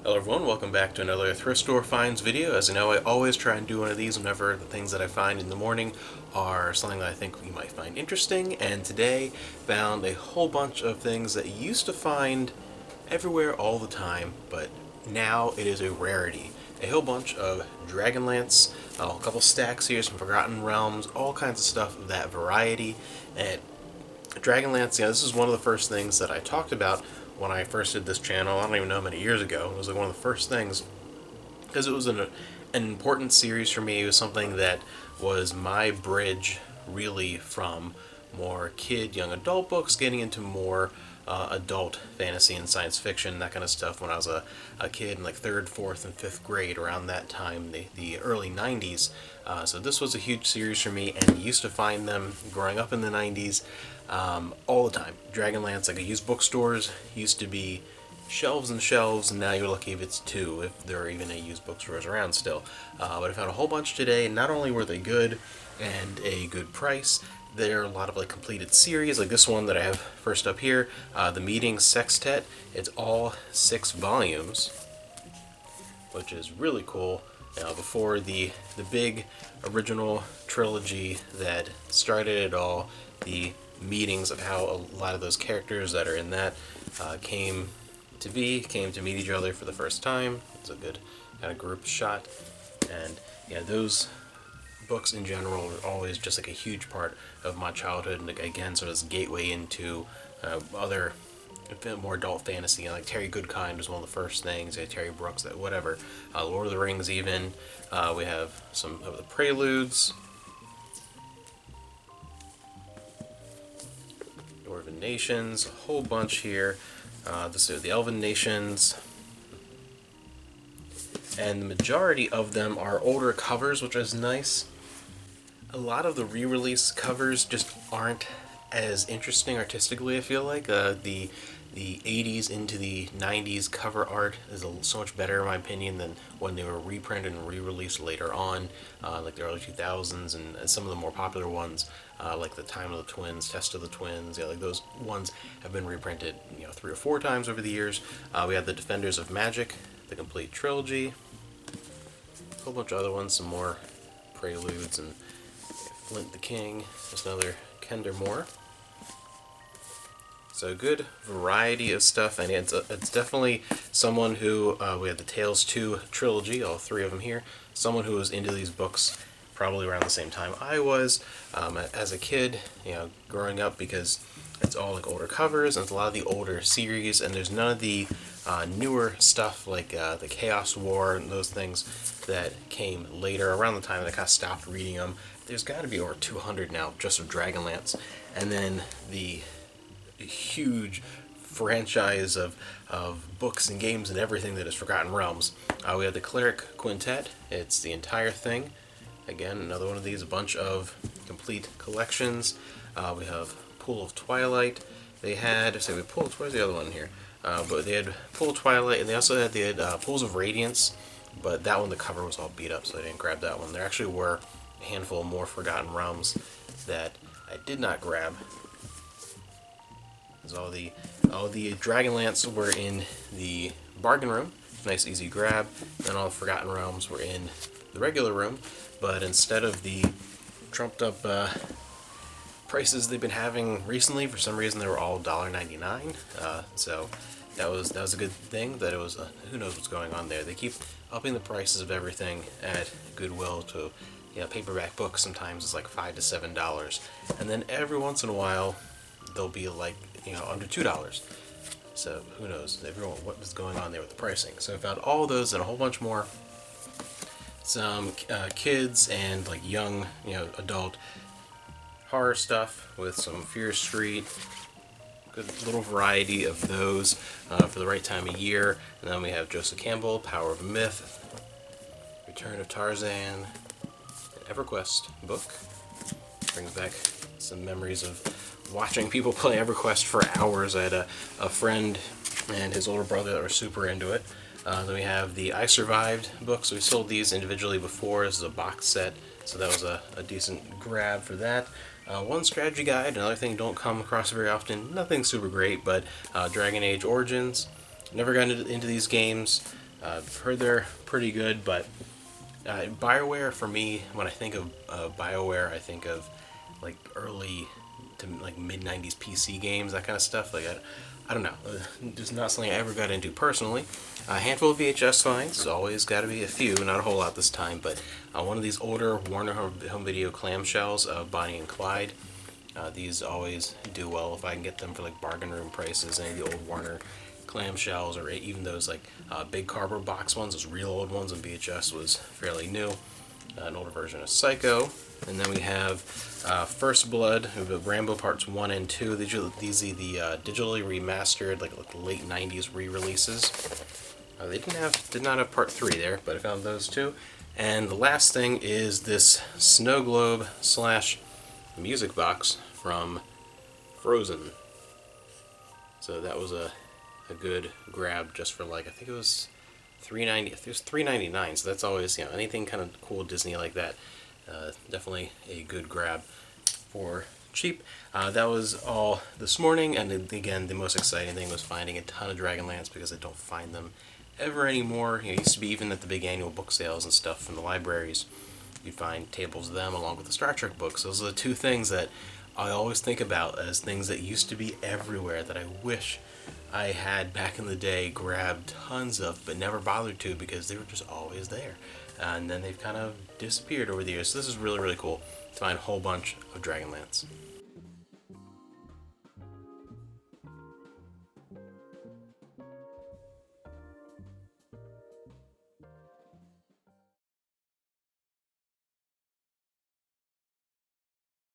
Hello everyone, welcome back to another thrift store finds video. As you know, I always try and do one of these whenever the things that I find in the morning are something that I think you might find interesting, and today found a whole bunch of things that you used to find everywhere all the time, but now it is a rarity. A whole bunch of Dragonlance, a couple stacks here, some Forgotten Realms, all kinds of stuff of that variety. And Dragonlance, yeah, this is one of the first things that I talked about when I first did this channel. I don't even know how many years ago. It was like one of the first things because it was an important series for me. It was something that was my bridge, really, from more kid, young adult books, getting into more adult fantasy and science fiction, that kind of stuff. When I was a kid in like third, fourth, and fifth grade, around that time, the early '90s. So this was a huge series for me, and used to find them growing up in the '90s all the time. Dragonlance, like, I used bookstores, used to be shelves and shelves, and now you're lucky if it's two, if there are even any used bookstores around still. But I found a whole bunch today, and not only were they good and a good price, there are a lot of like completed series, like this one that I have first up here, the Meeting Sextet. It's all 6 volumes, which is really cool. Before the big original trilogy that started it all, the meetings of how a lot of those characters that are in that came to meet each other for the first time. It's a good kind of group shot, and yeah, those books in general are always just like a huge part of my childhood, and again, sort of this gateway into other a bit more adult fantasy. Like Terry Goodkind was one of the first things. Terry Brooks, that whatever. Lord of the Rings, even. We have some of the preludes. Dwarven Nations, a whole bunch here. This is the Elven Nations. And the majority of them are older covers, which is nice. A lot of the re-release covers just aren't as interesting artistically, I feel like. The 80s into the 90s cover art is so much better, in my opinion, than when they were reprinted and re-released later on, like the early 2000s, and some of the more popular ones, like the Time of the Twins, Test of the Twins. Yeah, like those ones have been reprinted, 3 or 4 times over the years. We have the Defenders of Magic, the complete trilogy, a whole bunch of other ones, some more preludes, and Flint the King. There's another Kender Moore. So a good variety of stuff, and it's definitely someone who, we had the Tales 2 trilogy, all 3 of them here, someone who was into these books probably around the same time I was, as a kid, growing up, because it's all like older covers, and it's a lot of the older series, and there's none of the newer stuff like the Chaos War and those things that came later, around the time that I kind of stopped reading them. There's got to be over 200 now just of Dragonlance, and then the huge franchise of books and games and everything that is Forgotten Realms. We have the Cleric Quintet. It's the entire thing. Again, another one of these, a bunch of complete collections. We have Pool of Twilight. They had, where's the other one here? But they had Pool of Twilight, and they also had Pools of Radiance, but that one, the cover was all beat up, so I didn't grab that one. There actually were a handful more Forgotten Realms that I did not grab. All the Dragonlance were in the bargain room, nice easy grab. Then all the Forgotten Realms were in the regular room, but instead of the trumped up prices they've been having recently, for some reason they were all $1.99. So that was a good thing. That it was who knows what's going on there. They keep upping the prices of everything at Goodwill to paperback books. Sometimes it's like $5 to $7, and then every once in a while they'll be like under $2. So who knows, everyone, what is going on there with the pricing. So I found all those and a whole bunch more. Some kids and like young, adult horror stuff with some Fear Street. Good little variety of those for the right time of year. And then we have Joseph Campbell, Power of Myth, Return of Tarzan, an EverQuest book. Brings back some memories of watching people play EverQuest for hours. I had a friend and his older brother that were super into it. Then we have the I Survived books. We sold these individually before as a box set, so that was a decent grab for that. One strategy guide, another thing don't come across very often. Nothing super great, but Dragon Age Origins. Never got into these games. I've heard they're pretty good, but BioWare for me, when I think of BioWare, I think of like early to like mid '90s PC games, that kind of stuff. Like I don't know, just not something I ever got into personally. A handful of VHS finds, always got to be a few, not a whole lot this time, but one of these older Warner Home Video clamshells of Bonnie and Clyde. These always do well if I can get them for like bargain room prices. Any of the old Warner clamshells, or even those like big cardboard box ones, those real old ones when VHS was fairly new. An older version of Psycho, and then we have First Blood, Rambo Parts 1 and 2. These are the digitally remastered, like late '90s re-releases. They did not have Part 3 there, but I found those too. And the last thing is this snow globe slash music box from Frozen. So that was a good grab just for like, I think it was $3.90. It was $3.99. So that's always, anything kind of cool Disney like that. Definitely a good grab for cheap. That was all this morning, and again, the most exciting thing was finding a ton of Dragonlance because I don't find them ever anymore. It used to be even at the big annual book sales and stuff from the libraries, you'd find tables of them along with the Star Trek books. Those are the two things that I always think about as things that used to be everywhere that I wish I had back in the day grabbed tons of, but never bothered to because they were just always there. And then they've kind of disappeared over the years. So this is really, really cool to find a whole bunch of Dragonlance.